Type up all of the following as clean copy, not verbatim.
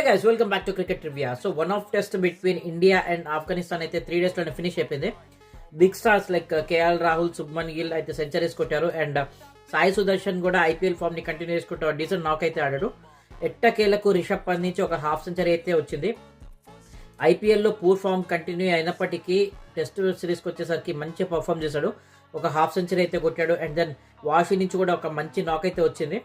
Hey guys, welcome back to Cricket Trivia. So one of test between India and Afghanistan అయితే 3 days లోనే finish అయిపోయింది. Big stars like KL Rahul, Shubman Gill అయితే centuries కొట్టారు and Sai Sudharsan కూడా IPL form ని continue చేసుకుంటూ decent knock అయితే ఆడాడు. ఎట్టకేలకు రిషబ్ పంత్ నుంచి ఒక హాఫ్ సెంచరీ అయితే వచ్చింది. ఐపీఎల్లో పూర్ ఫామ్ కంటిన్యూ అయినప్పటికీ టెస్ట్ సిరీస్కి వచ్చేసరికి మంచి పర్ఫామ్ చేశాడు. ఒక హాఫ్ సెంచరీ అయితే కొట్టాడు అండ్ దెన్ వాషింగ్ నుంచి కూడా ఒక మంచి నాక్ అయితే వచ్చింది.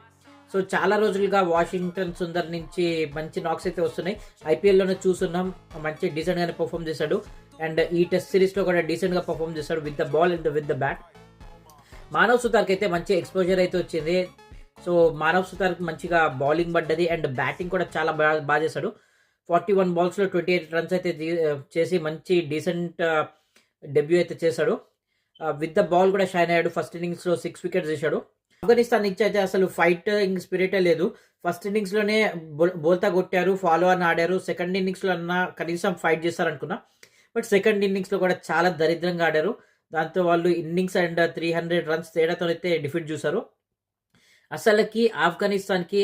సో చాలా రోజులుగా వాషింగ్టన్ సుందర్ నుంచి మంచి నాక్స్ అయితే వస్తున్నాయి. ఐపీఎల్లోనే చూస్తున్నాం, మంచి డీసెంట్గానే పర్ఫామ్ చేశాడు అండ్ ఈ టెస్ట్ సిరీస్లో కూడా డీసెంట్గా పర్ఫామ్ చేశాడు with the ball and with the bat. Manav సుతార్కి అయితే మంచి ఎక్స్పోజర్ అయితే వచ్చింది. సో మానవ్ సుతార్కి మంచిగా బౌలింగ్ పడ్డది అండ్ బ్యాటింగ్ కూడా చాలా బాగా చేశాడు. 41 balls లో 28 runs అయితే చేసి మంచి డీసెంట్ డెబ్యూ అయితే చేశాడు. విత్ ద బాల్ కూడా షైన్ అయ్యాడు. ఫస్ట్ ఇన్నింగ్స్లో 6 wickets చేశాడు. ఆఫ్ఘనిస్తాన్ నుంచి అయితే అసలు ఫైటింగ్ స్పిరిటే లేదు. ఫస్ట్ ఇన్నింగ్స్లోనే బోల్తా కొట్టారు, ఫాలో అని ఆడారు. సెకండ్ ఇన్నింగ్స్లో అన్నా కనీసం ఫైట్ చేస్తారనుకున్నా, బట్ సెకండ్ ఇన్నింగ్స్లో కూడా చాలా దరిద్రంగా ఆడారు. దాంతో వాళ్ళు ఇన్నింగ్స్ అండ్ 300 runs తేడాతో అయితే డిఫీట్ చూశారు. అసలుకి ఆఫ్ఘనిస్తాన్కి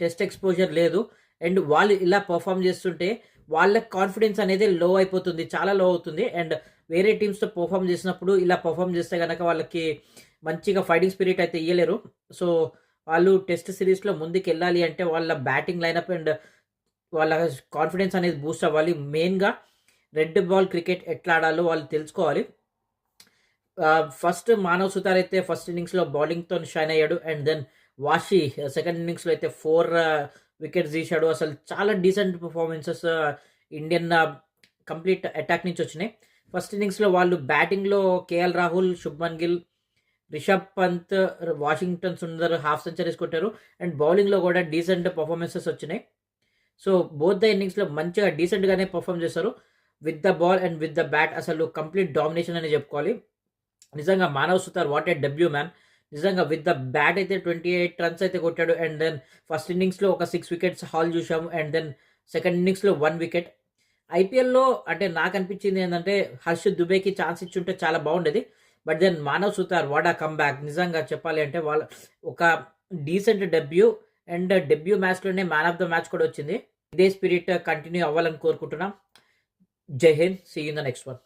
టెస్ట్ ఎక్స్పోజర్ లేదు అండ్ వాళ్ళు ఇలా పర్ఫామ్ చేస్తుంటే వాళ్ళ కాన్ఫిడెన్స్ అనేది లో అయిపోతుంది, చాలా లో అవుతుంది. అండ్ వేరే టీమ్స్తో పర్ఫామ్ చేసినప్పుడు ఇలా పర్ఫామ్ చేస్తే కనుక వాళ్ళకి మంచిగా ఫైటింగ్ స్పిరిట్ అయితే ఇవ్వలేరు. సో వాళ్ళు టెస్ట్ సిరీస్లో ముందుకు వెళ్ళాలి అంటే వాళ్ళ బ్యాటింగ్ లైనప్ అండ్ వాళ్ళ కాన్ఫిడెన్స్ అనేది బూస్ట్ అవ్వాలి. మెయిన్గా రెడ్ బాల్ క్రికెట్ ఎట్లా ఆడాలో వాళ్ళు తెలుసుకోవాలి. ఫస్ట్ మానవ్ సుతార్ అయితే ఫస్ట్ ఇన్నింగ్స్లో బౌలింగ్తో షైన్ అయ్యాడు అండ్ దెన్ వాషి సెకండ్ ఇన్నింగ్స్లో అయితే 4 wickets తీశాడు. అసలు చాలా decent performances Indian complete attack నుంచి వచ్చినాయి. ఫస్ట్ ఇన్నింగ్స్లో వాళ్ళు బ్యాటింగ్లో KL Rahul, Shubman Gill, Rishabh Pant, Washington Sundar half centuries కొట్టారు అండ్ బౌలింగ్లో కూడా డీసెంట్ పర్ఫార్మెన్సెస్ వచ్చినాయి. సో బోత్ ద ఇన్నింగ్స్లో మంచిగా డీసెంట్గానే పర్ఫామ్ చేశారు with the ball and with the bat. అసలు కంప్లీట్ డామినేషన్ అని చెప్పుకోవాలి. నిజంగా Manav Suthar what a debut man. నిజంగా విత్ ద బ్యాట్ అయితే 28 runs అయితే కొట్టాడు అండ్ దెన్ ఫస్ట్ ఇన్నింగ్స్లో ఒక 6 wickets హాల్ చూసాము అండ్ దెన్ సెకండ్ ఇన్నింగ్స్లో 1 wicket. ఐపీఎల్లో అంటే నాకు అనిపించింది ఏంటంటే హర్షద్ దుబేకి ఛాన్స్ ఇచ్చుంటే చాలా బాగుండేది. But then Manav Suthar what a comeback. నిజంగా చెప్పాలి అంటే వాళ్ళ ఒక డీసెంట్ డెబ్యూ అండ్ డెబ్యూ మ్యాచ్లోనే మ్యాన్ ఆఫ్ ద మ్యాచ్ కూడా వచ్చింది. ఇదే స్పిరిట్ కంటిన్యూ అవ్వాలని కోరుకుంటున్నాం. జై Hind, see in the next one.